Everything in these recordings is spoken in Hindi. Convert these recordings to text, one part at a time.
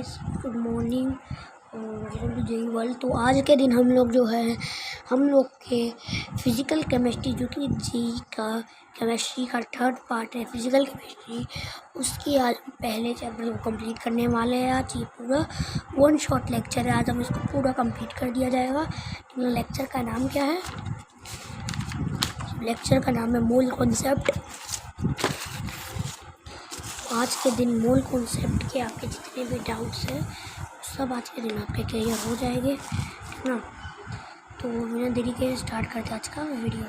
गाइस, गुड मॉर्निंग और वेलकम टू जेई वर्ल्ड। तो आज के दिन हम लोग जो है हम लोग के फिज़िकल केमिस्ट्री, जो कि जेई का केमिस्ट्री का थर्ड पार्ट है फिज़िकल केमिस्ट्री, उसकी आज पहले चैप्टर को कंप्लीट करने वाले हैं। आज ये पूरा वन शॉट लेक्चर है, आज हम इसको पूरा कंप्लीट कर दिया जाएगा। तो लेक्चर का नाम क्या है? लेक्चर का नाम है मोल कॉन्सेप्ट। आज के दिन मोल कॉन्सेप्ट के आपके जितने भी डाउट्स हैं सब आज के दिन आपके क्लियर हो जाएंगे, ठीक ना। तो बिना देरी के स्टार्ट करते हैं आज का वीडियो।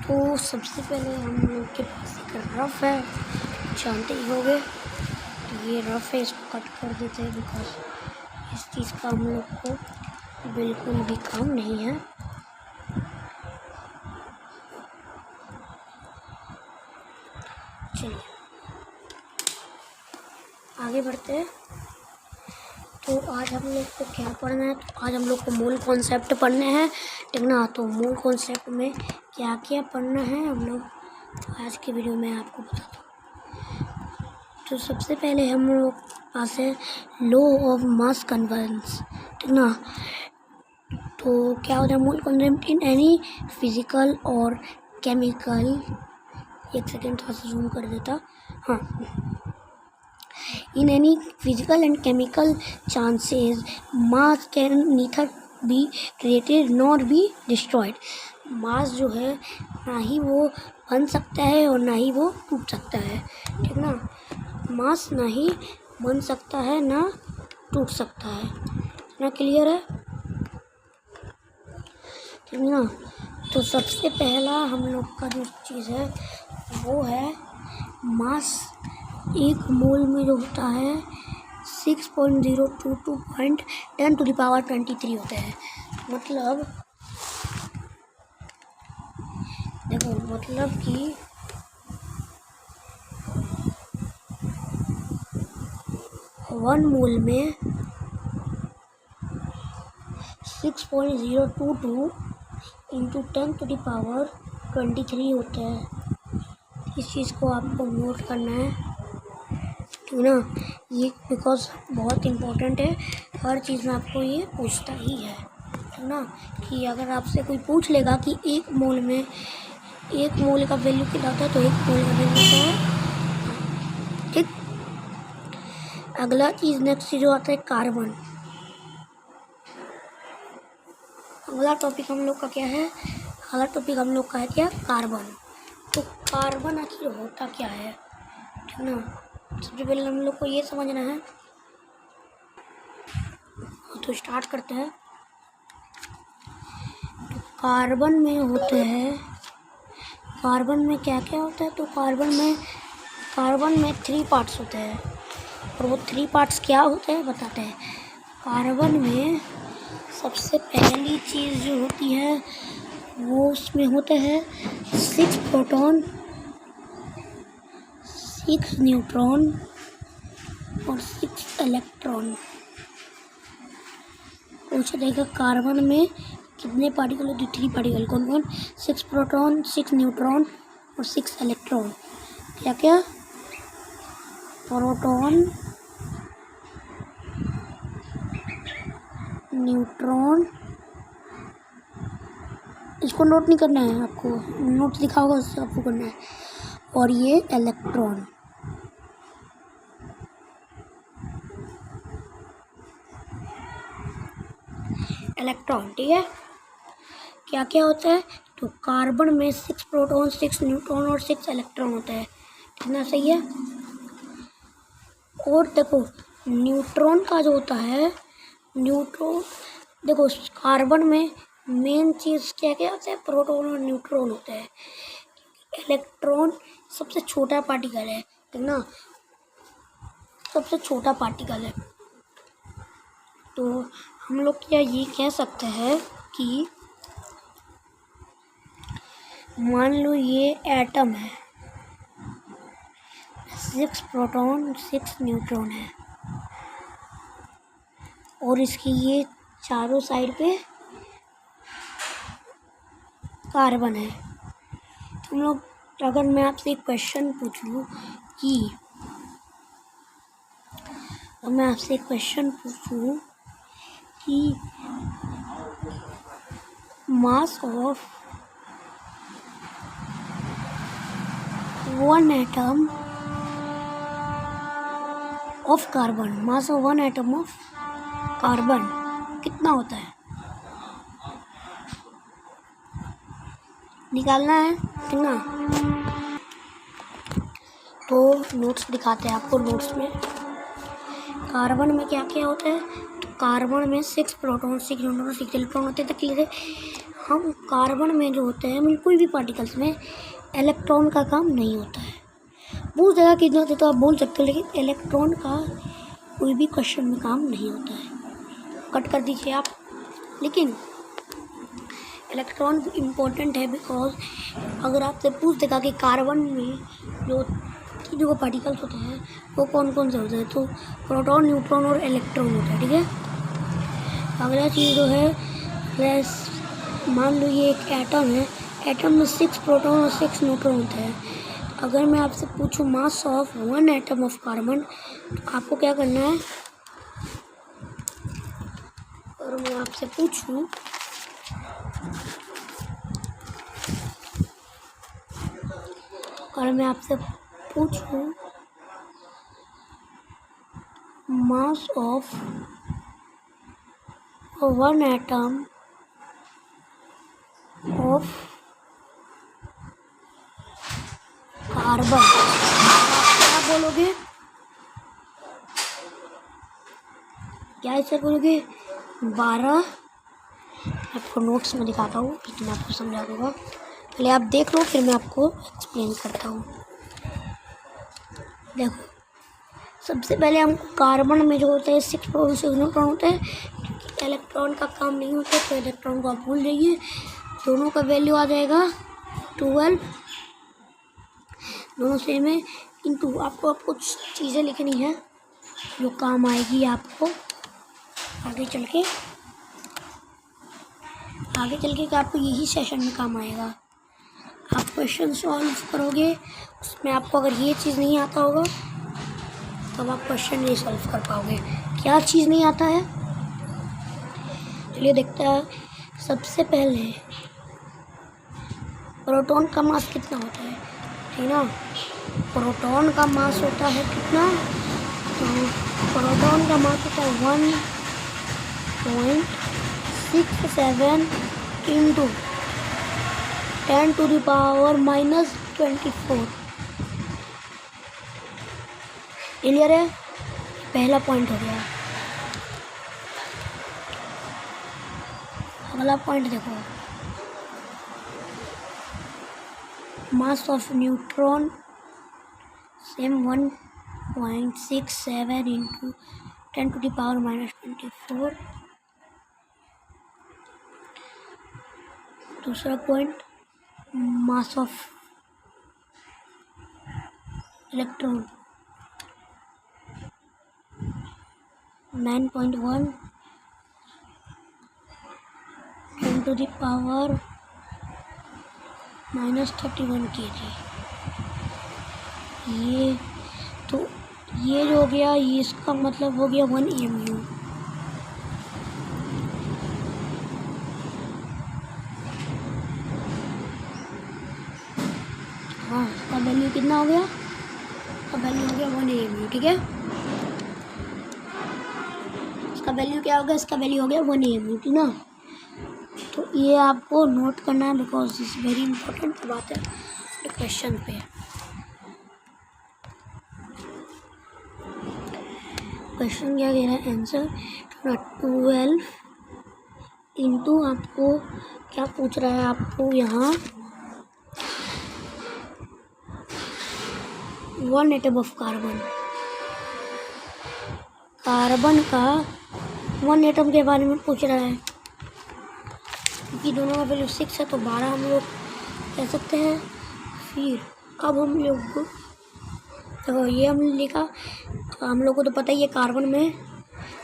तो सबसे पहले हम लोग के पास एक रफ है, जानते ही होंगे। तो ये रफ है, इसको कट कर देते हैं बिकॉज इस चीज़ का हम लोग को बिल्कुल भी काम नहीं है। चलिए आगे बढ़ते हैं। तो आज हम लोग को क्या पढ़ना है? तो आज हम लोग को मूल कॉन्सेप्ट पढ़ने हैं, ठीक ना। तो मूल कॉन्सेप्ट में क्या क्या पढ़ना है हम लोग आज के वीडियो में आपको बताता हूँ। तो सबसे पहले हम लोग पास है लॉ ऑफ मास कन्वर्जेंस, ठीक ना। तो क्या होता है मूल कॉन्सेप्ट इन एनी फिजिकल और केमिकल। एक सेकेंड थोड़ा सा जूम कर देता। हाँ, in any physical and chemical chances mass can neither be created nor be destroyed। मास जो है ना ही वो बन सकता है और ना ही वो टूट सकता है, ठीक ना। मास ना ही बन सकता है ना टूट सकता है, ना। क्लियर है, ठीक ना। तो सबसे पहला हम लोग का जो चीज़ है वो है मास। एक मोल में जो होता है 6.022.10⁻23 होता है। मतलब देखो, मतलब कि वन मोल में 6.022 इंटू 10⁻23 होता है। इस चीज़ को आपको नोट करना है, ठीक ना। ये बिकॉज बहुत इम्पोर्टेंट है, हर चीज़ में आपको ये पूछता ही है, ठीक ना। कि अगर आपसे कोई पूछ लेगा कि एक मोल का वैल्यू कितना होता है, तो एक मोल का वैल्यू क्या है, ठीक। अगला चीज़ नेक्स्ट जो आता है कार्बन। अगला टॉपिक हम लोग का क्या है? अगला टॉपिक हम लोग का है क्या? कार्बन। तो कार्बन आखिर होता क्या है, ठीक ना। सबसे पहले हम लोग को ये समझना है, तो स्टार्ट करते हैं। तो कार्बन में होते हैं, कार्बन में क्या क्या होता है? तो कार्बन में 3 पार्ट्स होते हैं, और वो 3 पार्ट्स क्या होते हैं बताते हैं। कार्बन में सबसे पहली चीज़ जो होती है वो उसमें होते हैं 6 प्रोटॉन, 6 न्यूट्रॉन और 6 इलेक्ट्रॉन। पूछा जाएगा कार्बन में कितने पार्टिकल होते हैं? 3 पार्टिकल। कौन कौन? 6 प्रोटॉन, 6 न्यूट्रॉन और 6 इलेक्ट्रॉन। क्या क्या? प्रोटॉन, न्यूट्रॉन, इसको नोट नहीं करना है आपको, नोट लिखा होगा उससे आपको करना है, और ये इलेक्ट्रॉन। इलेक्ट्रॉन, ठीक है। क्या क्या होता है? तो कार्बन में 6 प्रोटॉन, 6 न्यूट्रॉन और 6 इलेक्ट्रॉन होता है, कितना सही है। और देखो न्यूट्रॉन का जो होता है, न्यूट्रॉन देखो कार्बन में मेन चीज़ क्या क्या होता है? प्रोटॉन और न्यूट्रॉन होता है। इलेक्ट्रॉन सबसे छोटा पार्टिकल है, ठीक ना, सबसे छोटा पार्टिकल है। तो हम लोग क्या ये कह सकते हैं कि मान लो ये एटम है, 6 प्रोटॉन 6 न्यूट्रॉन है, और इसकी ये चारों साइड पे कार्बन है। हम लोग अगर मैं आपसे एक क्वेश्चन पूछूं कि mass of one atom of carbon कितना होता है, निकालना है कितना। तो नोट्स दिखाते हैं आपको। नोट्स में कार्बन में क्या क्या होता है, तो कार्बन में 6 प्रोटॉन 6 न्यूट्रॉन 6 इलेक्ट्रॉन होते हैं। तो क्लियर है, हम कार्बन में जो होते हैं कोई भी पार्टिकल्स में इलेक्ट्रॉन का काम नहीं होता है। बहुत जगह कितने होते तो आप बोल सकते हो, लेकिन इलेक्ट्रॉन का कोई भी क्वेश्चन में काम नहीं होता है। कट कर दीजिए आप। लेकिन इलेक्ट्रॉन इम्पोर्टेंट है, बिकॉज अगर आपसे पूछ देगा कि कार्बन में जो पार्टिकल्स होते हैं वो कौन कौन से होते हैं, तो प्रोटॉन न्यूट्रॉन और इलेक्ट्रॉन होता है। ठीक है, अगला चीज़ जो है, मान लो ये एक एटम है, एटम में 6 प्रोटॉन और 6 न्यूट्रॉन होते हैं। अगर मैं आपसे पूछूं mass of one atom of carbon, तो आपको क्या करना है, और मैं आपसे पूछूं mass of one atom of carbon, क्या बोलोगे, क्या आंसर बोलोगे, 12। आपको नोट्स में दिखाता हूँ, इतना आपको समझा दूँगा। पहले आप देख लो, फिर मैं आपको एक्सप्लेन करता हूँ। देखो, सबसे पहले हमको कार्बन में जो होता है 6 प्रोटॉन 6 न्यूट्रॉन होते हैं। क्योंकि इलेक्ट्रॉन का काम नहीं होता, तो इलेक्ट्रॉन को आप भूल जाइए। दोनों का वैल्यू आ जाएगा 12, दोनों सेम है। किंतु आपको कुछ चीज़ें लिखनी है जो काम आएगी आपको आगे चल के कि आपको यही सेशन में काम आएगा। आप क्वेश्चन सॉल्व करोगे, उसमें आपको अगर ये चीज़ नहीं आता होगा तब आप क्वेश्चन नहीं सॉल्व कर पाओगे। क्या चीज़ नहीं आता है, चलिए देखते हैं। सबसे पहले प्रोटॉन का मास कितना होता है, ठीक ना। प्रोटॉन का मास होता है कितना, तो प्रोटॉन का मास होता है 1.67 इंटू 10⁻⁻²4। क्लियर है, पहला पॉइंट हो गया। अगला पॉइंट देखो, mass of neutron same 1.67 into 10⁻⁻²4। दूसरा point, mass of electron 9.1 10⁻⁻31 kg। ये जो हो गया, ये इसका मतलब हो गया 1 mu। हाँ, इसका वैल्यू कितना हो गया, इसका वैल्यू हो गया 1 mu। ठीक है, इसका वैल्यू क्या हो गया, इसका वैल्यू हो गया 1 mu, ठीक ना। तो ये आपको नोट करना है, बिकॉज दिस वेरी इंपॉर्टेंट बात है क्वेश्चन पे। क्वेश्चन क्या दे रहा है, आंसर 12 इंटू, आपको क्या पूछ रहा है, आपको यहाँ 1 एटम ऑफ कार्बन का 1 एटम के बारे में पूछ रहा है। क्योंकि दोनों का वैल्यू 6 है, तो 12 हम लोग कह सकते हैं। फिर अब हम लोग देखो, ये हमने लिखा, तो हम लोग को तो पता ही है कार्बन में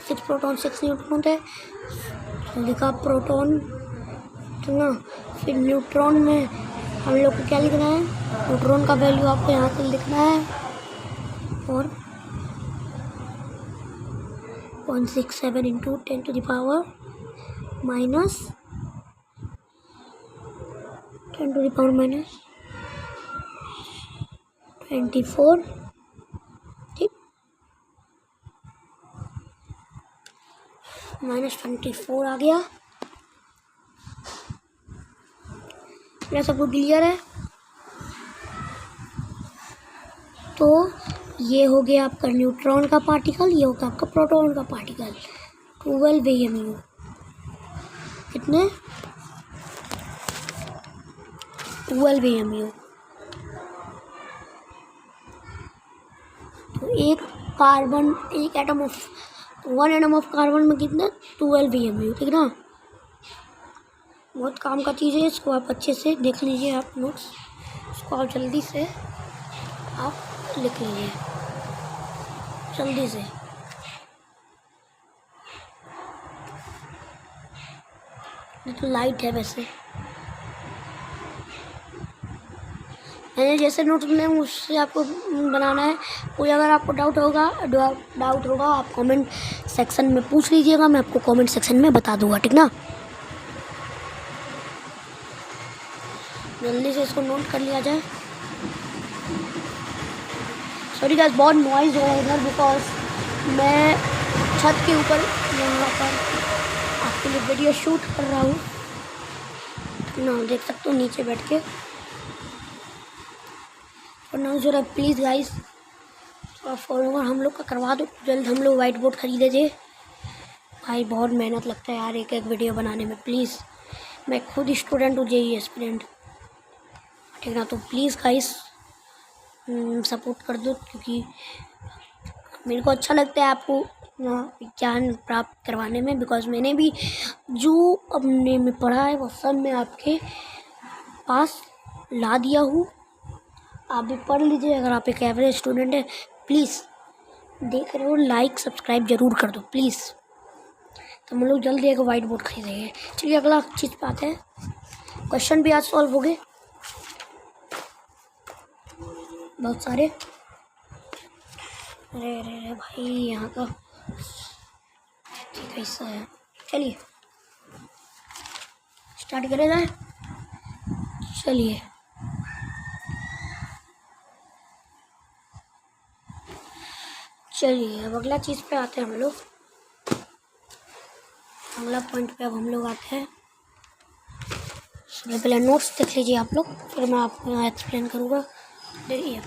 6 प्रोटॉन 6 न्यूट्रॉन होते हैं, तो लिखा प्रोटॉन, ठीक ना। फिर न्यूट्रॉन में हम लोग को क्या लिखना है, न्यूट्रॉन का वैल्यू आपको यहाँ से लिखना है और 0.67 into 10 to the power minus 10 to the power minus 24, ठीक, -24 आ गया। क्या सबको क्लियर है? तो ये हो गया आपका न्यूट्रॉन का पार्टिकल, ये होगा आपका प्रोटॉन का पार्टिकल। 12 AMU कितने? 12 AMU। तो एक कार्बन, एक atom of 1 atom of carbon में कितना? 12 AMU, ठीक ना। बहुत काम का चीज़ है, इसको आप अच्छे से देख लीजिए, आप नोट्स इसको आप जल्दी से आप लिख लीजिए, जल्दी से। ये तो लाइट है वैसे, मैंने जैसे नोट्स बनाए उससे आपको बनाना है। कोई अगर आपको डाउट होगा आप कमेंट सेक्शन में पूछ लीजिएगा, मैं आपको कमेंट सेक्शन में बता दूंगा, ठीक ना। जल्दी से इसको नोट कर लिया जाए। सॉरी गाइस, बहुत नॉइज़ हो रहा है इधर, बिकॉज मैं छत के ऊपर यहाँ पर आपके लिए वीडियो शूट कर रहा हूँ ना, देख सकते हो नीचे बैठ के। और ना जरा प्लीज़ गाइस फॉलोवर हम लोग का करवा दो जल्द, हम लोग वाइट बोर्ड खरीदे थे भाई, बहुत मेहनत लगता है यार एक एक वीडियो बनाने में। प्लीज़, मैं खुद स्टूडेंट हूँ, JEE एस्पिरेंट, ठीक ना। तो प्लीज़ गाइस सपोर्ट कर दो, क्योंकि मेरे को अच्छा लगता है आपको ज्ञान प्राप्त करवाने में, बिकॉज मैंने भी जो अपने में पढ़ा है वो सब मैं आपके पास ला दिया हूँ। आप भी पढ़ लीजिए, अगर आप एक एवरेज स्टूडेंट है प्लीज़ देख रहे हो, लाइक सब्सक्राइब जरूर कर दो प्लीज़। तो हम लोग जल्दी एक वाइट बोर्ड खरीदेंगे। चलिए अगला चीज़ पे आते हैं। क्वेश्चन भी आज सॉल्व हो गए बहुत सारे। अरे अरे अरे भाई, यहाँ का ठीक हिस्सा है। चलिए स्टार्ट करें जाए। चलिए अब अगला चीज़ पे आते हैं हम लोग। अगला पॉइंट पे अब हम लोग आते हैं। सबसे पहले नोट्स देख लीजिए आप लोग, फिर मैं आपको यहाँ एक्सप्लेन करूँगा। देखिए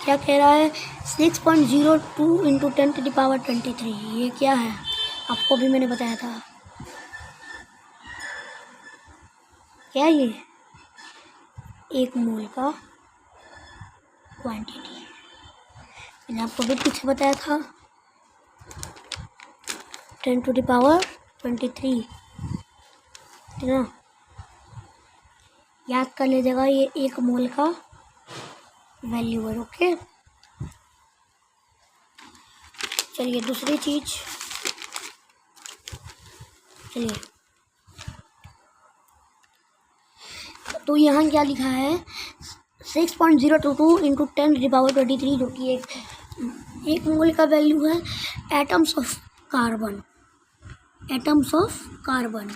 क्या कह रहा है, 6.02 इंटू 10 टू द पावर 23। ये क्या है आपको भी मैंने बताया था, क्या ये एक मोल का क्वांटिटी, मैंने आपको भी पीछे बताया था 10 टू द पावर 23, ठीक ना। याद कर लीजिएगा, ये एक मोल का वैल्यू है, ओके। चलिए दूसरी चीज, चलिए तो यहाँ क्या लिखा है, 6.022 इंटू 10 टू द पावर 23, जो कि एक मोल का वैल्यू है। एटम्स ऑफ कार्बन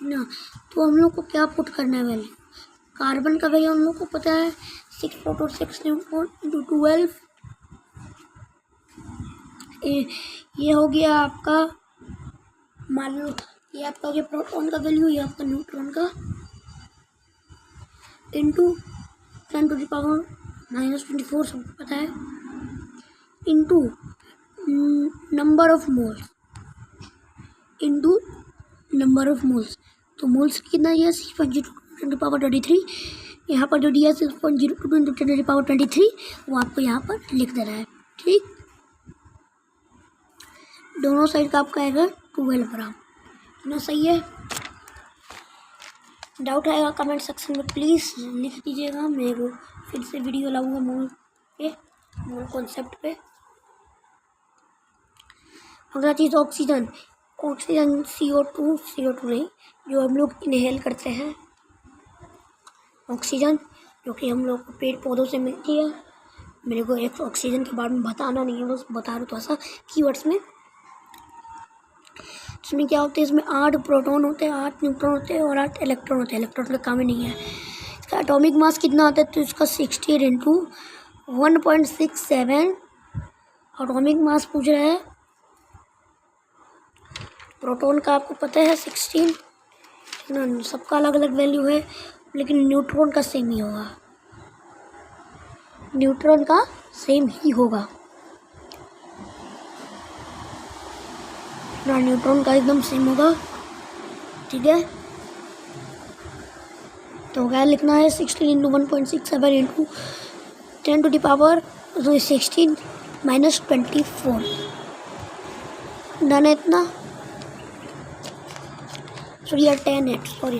ना, तो हम लोग को क्या पुट करना है वैल्यू, कार्बन का वैल्यू हम लोग को पता है 6.6 इंटू 12। ये हो गया आपका, मान लो ये आपका हो गया प्रोटॉन का वैल्यू, ये आपका न्यूट्रॉन का, इंटू 10 टू द पावर -24 सबको पता है, इंटू नंबर ऑफ मोल्स, तो मोल्स कितना दिया 6.02 10 टू पावर 23। यहाँ पर जो दिया 6.02 इंटू 10 टू पावर 23 वो आपको यहाँ पर लिख देना है, ठीक। दोनों साइड का आपका आएगा 12 ग्राम, ना सही है। डाउट आएगा कमेंट सेक्शन में प्लीज़ लिख दीजिएगा, मैं वो फिर से वीडियो लाऊंगा मोल कॉन्सेप्ट पे। अगला चीज़ ऑक्सीजन ऑक्सीजन CO2 नहीं, जो हम लोग इनहेल करते हैं, ऑक्सीजन जो कि हम लोग को पेड़ पौधों से मिलती है। मेरे को एक ऑक्सीजन के बारे में बताना नहीं है, बस बता रहा हूँ थोड़ा सा कीवर्ड्स में। इसमें क्या होते हैं, इसमें 8 प्रोटॉन होते हैं, 8 न्यूट्रॉन होते हैं और 8 इलेक्ट्रॉन होते हैं। इलेक्ट्रॉन का काम ही नहीं है। इसका एटॉमिक मास कितना आता है, तो इसका 16 इंटू 1.67 एटॉमिक मास पूछ रहा है। प्रोटॉन का आपको पता है 16 ना, सबका अलग अलग वैल्यू है, लेकिन न्यूट्रॉन का सेम ही होगा, न्यूट्रॉन का सेम ही होगा ना, न्यूट्रॉन का एकदम सेम होगा। ठीक है, तो क्या लिखना है, 16 into 1.67 into 10 to the power 16 minus 24। Done है इतना, सॉरी यार 10 है, sorry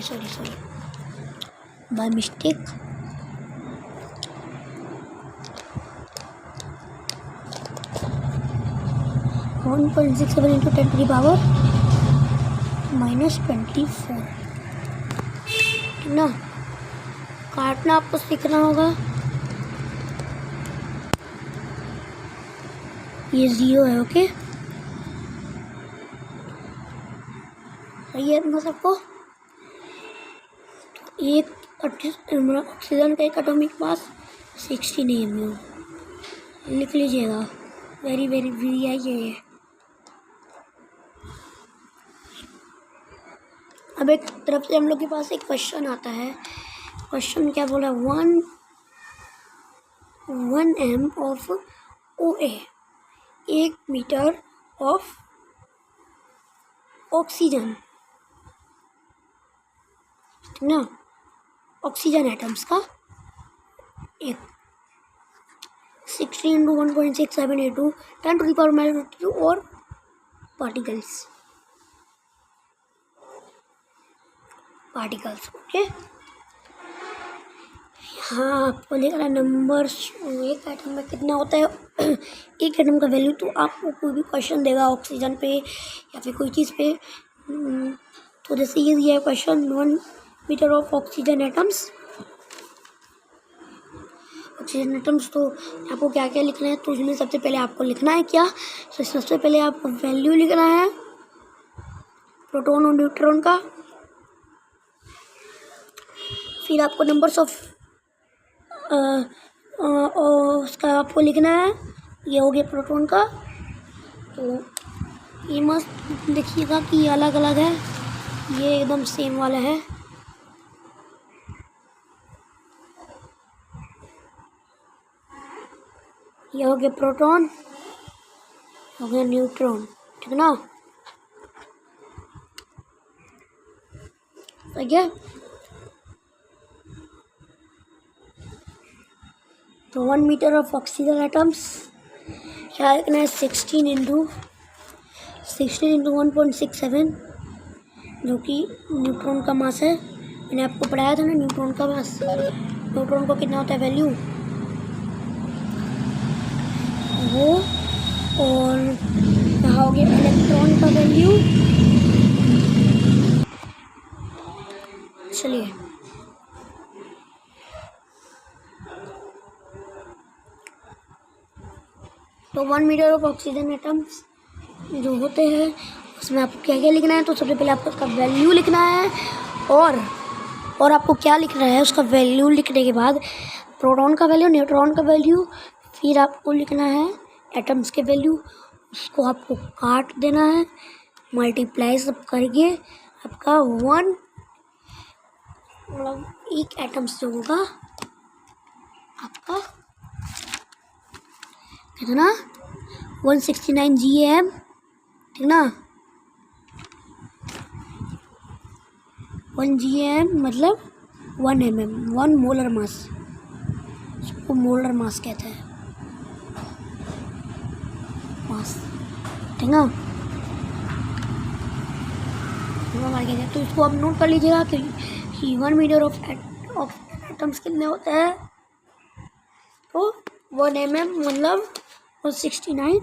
by mistake. (1.67 into 10 to the power minus 24). ठीक ना, काटना आपको सीखना होगा। ये 0 है, ओके, सही है इतना सबको। एक ऑक्सीजन का एक एटॉमिक मास 16 AMU लिख लीजिएगा, वेरी वेरी है। अब एक तरफ से हम लोग के पास एक क्वेश्चन आता है। क्वेश्चन क्या बोला, 1 m of OA, 1 metre of oxygen, ठीक ना, ऑक्सीजन एटम्स का एक 16 into 1.67 into 10 to the power -2 और पार्टिकल्स, ओके। हाँ, आपको लिखना नंबर, एक एटम में कितना होता है एक एटम का वैल्यू। तो आपको कोई भी क्वेश्चन देगा ऑक्सीजन पे या फिर कोई चीज़ पे, तो जैसे ये दिया है question 1 metre of oxygen atoms, तो आपको क्या क्या लिखना है। तो इसमें सबसे पहले आपको लिखना है क्या, तो सबसे पहले आपको वैल्यू लिखना है प्रोटॉन और न्यूट्रॉन का, फिर आपको नंबर्स ऑफ उसका आपको लिखना है, ये हो गया प्रोटॉन का। तो ये मस्त देखिएगा कि ये अलग अलग है, ये एकदम सेम वाला है। ये हो गया प्रोटॉन, हो गया न्यूट्रॉन, ठीक ना, ठीक है। तो 1 मीटर ऑफ ऑक्सीजन एटम्स क्या लिखना है, 16 इंटू 1.67, जो कि न्यूट्रॉन का मास है। मैंने आपको पढ़ाया था ना न्यूट्रॉन का मास, न्यूट्रॉन को कितना होता है वैल्यू वो, और यहाँ हो गया इलेक्ट्रॉन का वैल्यू। चलिए तो 1 मीटर ऑफ ऑक्सीजन एटम्स जो होते हैं उसमें आपको क्या क्या लिखना है। तो सबसे पहले आपको उसका वैल्यू लिखना है, और आपको क्या लिखना है, उसका वैल्यू लिखने के बाद प्रोटॉन का वैल्यू, न्यूट्रॉन का वैल्यू, फिर आपको लिखना है एटम्स के वैल्यू, उसको आपको काट देना है, मल्टीप्लाई सब करके आपका 1 मतलब एक एटम्स जो होगा आपका कितना 169 GAM, ठीक ना, 1 GAM मतलब 1 mm, 1 मोलर मास, उसको मोलर मास कहते हैं, मास, ठीक ना। तो इसको आप नोट कर लीजिएगा कि 1 मीटर ऑफ एटम्स कितने होते हैं, तो 1 mm मतलब 169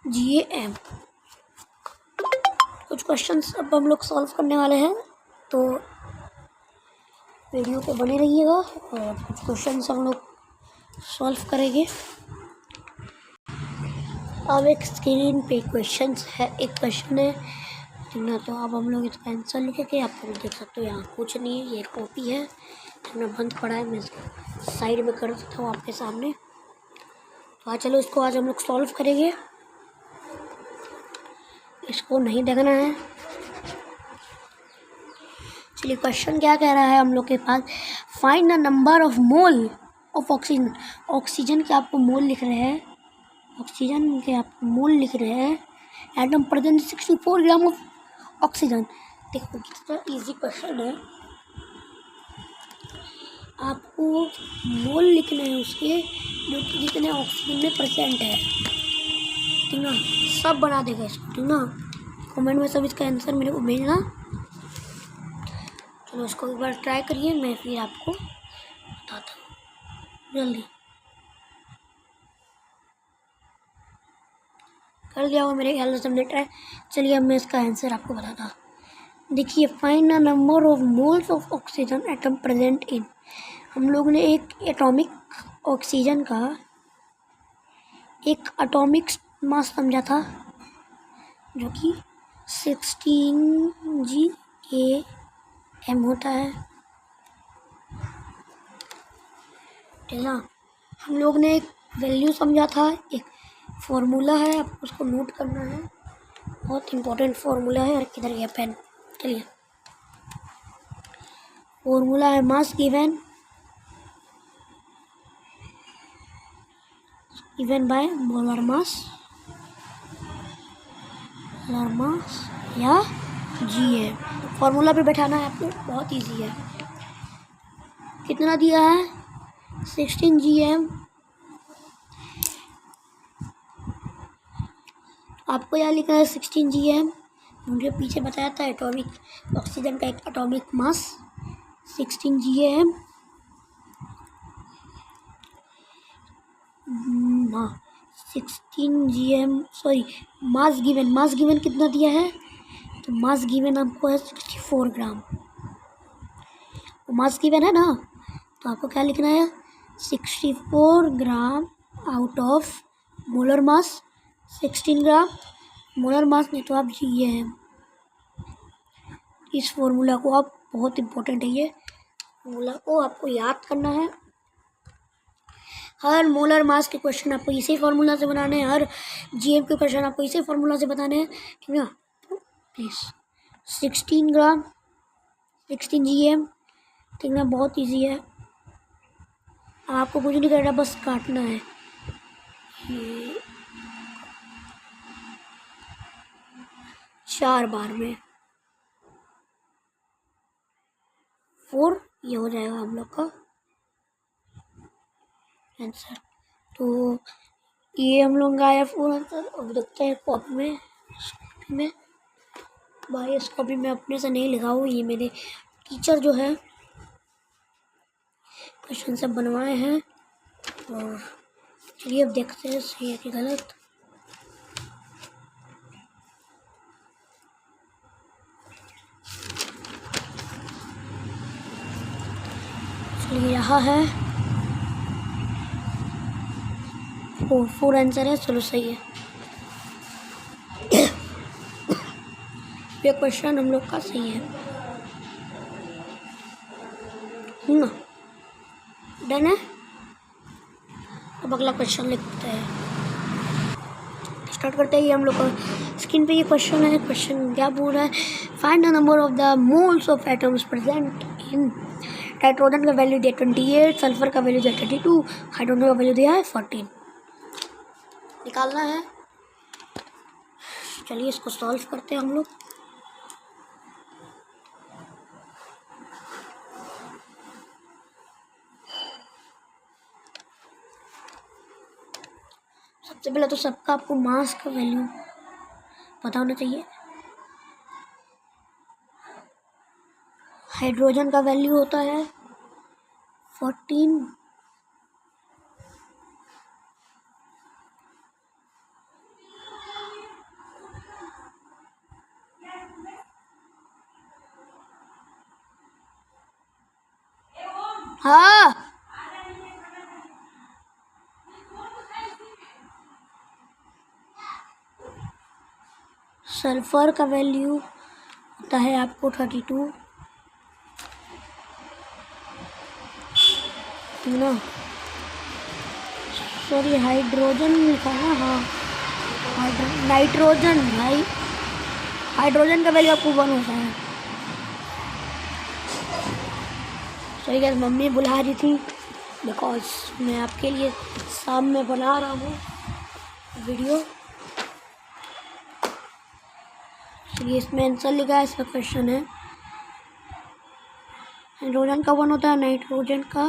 GAM। कुछ क्वेश्चंस अब हम लोग सॉल्व करने वाले हैं, तो वीडियो पे बने रहिएगा और कुछ क्वेश्चंस हम लोग सॉल्व करेंगे। अब एक स्क्रीन पे क्वेश्चंस है, एक क्वेश्चन है ठीक ना, तो अब हम लोग इसका आंसर लिखेंगे। आप लोग देख सकते हो यहाँ कुछ नहीं है, ये कॉपी है ठीक ना, बंद पड़ा है, मैं इसको साइड में कर सकता हूँ आपके सामने। तो आज चलो इसको आज हम लोग सॉल्व करेंगे, इसको नहीं देखना है। चलिए क्वेश्चन क्या कह रहा है हम लोग के पास, find the number of mole of oxygen. Oxygen के आपको मोल लिख रहे हैं, ऑक्सीजन के आपको मोल लिख रहे हैं, atom present 64 gram of oxygen. देखो कितना इजी क्वेश्चन है, आपको मोल लिखने हैं उसके जो कि जितने ऑक्सीजन में परसेंट है ठीक ना, सब बना देगा इसको ठीक ना। कमेंट में सब इसका आंसर मेरे को भेजना। चलो इसको एक बार ट्राई करिए, मैं फिर आपको बताता हूँ। जल्दी कर दिया होगा मेरे ख्याल से सबने ट्राई। चलिए अब मैं इसका आंसर आपको बताता हूँ। देखिए, find the number of moles of oxygen atom present in. हम लोग ने एक एटॉमिक ऑक्सीजन का एक एटॉमिक मास समझा था जो कि 16 GaM होता है ठीक ना। हम लोग ने एक वैल्यू समझा था, एक फॉर्मूला है, आपको उसको नोट करना है, बहुत इंपॉर्टेंट फॉर्मूला है। और किधर गया पेन, चलिए फॉर्मूला है mass given by molar mass या GM। फॉर्मूला पे बैठाना है आपको, बहुत इजी है। कितना दिया है 16 GM, आपको यहाँ लिखा है 16 GM। मुझे पीछे बताया था एटॉमिक ऑक्सीजन का एक एटॉमिक मास 16 GM। हाँ 16 GM, सॉरी मास गिवन कितना दिया है, तो मास गिवन आपको है 64 ग्राम। तो मास गिवन है ना, तो आपको क्या लिखना है 64 gram out of molar mass 16 gram. Molar mass नहीं तो आप GM। इस फॉर्मूला को आप, बहुत इंपॉर्टेंट है ये फॉर्मूला को आपको याद करना है। हर मोलर मास के क्वेश्चन आपको इसी फॉर्मूला से बनाने हैं, हर GM के क्वेश्चन आपको इसी फॉर्मूला से बताने हैं ठीक ना। तो प्लीज़ 16 ग्राम 16 GM ठीक ना, बहुत इजी है, आपको कुछ नहीं करना, बस काटना है। ये 4 बार में 4, ये हो जाएगा हम लोग का आंसर। तो ये हम लोग का आया 4 आंसर। अब देखते हैं कॉपी में भाई, इस कॉपी में अपने से नहीं लिखा हूँ, ये मेरे टीचर जो है क्वेश्चन सब बनवाए हैं। और चलिए अब देखते हैं सही है कि गलत। चलिए यहाँ है 4 आंसर है, चलो सही है। ये क्वेश्चन हम लोग का सही है ना, डन है। अब अगला क्वेश्चन लिखते हैं, स्टार्ट करते हैं। हम लोग का स्क्रीन पे ये क्वेश्चन है, क्वेश्चन क्या बोल रहा है, find the number of the moles of atoms present in. Nitrogen का वैल्यू दिया 28, सल्फर का वैल्यू दिया 32, हाइड्रोजन का वैल्यू दिया है 14, निकालना है। चलिए इसको सॉल्व करते हैं हम लोग। सबसे पहले तो सबका आपको मास का वैल्यू पता होना चाहिए। हाइड्रोजन का वैल्यू होता है 14, हाँ सल्फर का वैल्यू होता है आपको 32 ना, सॉरी हाइड्रोजन लिखा ना, हाँ नाइट्रोजन भाई, हाइड्रोजन का वैल्यू आपको 1 होता है। सही गैस, मम्मी बुला रही थी बिकॉज मैं आपके लिए शाम में बना रहा हूँ वीडियो। चलिए इसमें आंसर लिखा है, इसका क्वेश्चन है हाइड्रोजन का 1 होता है, नाइट्रोजन का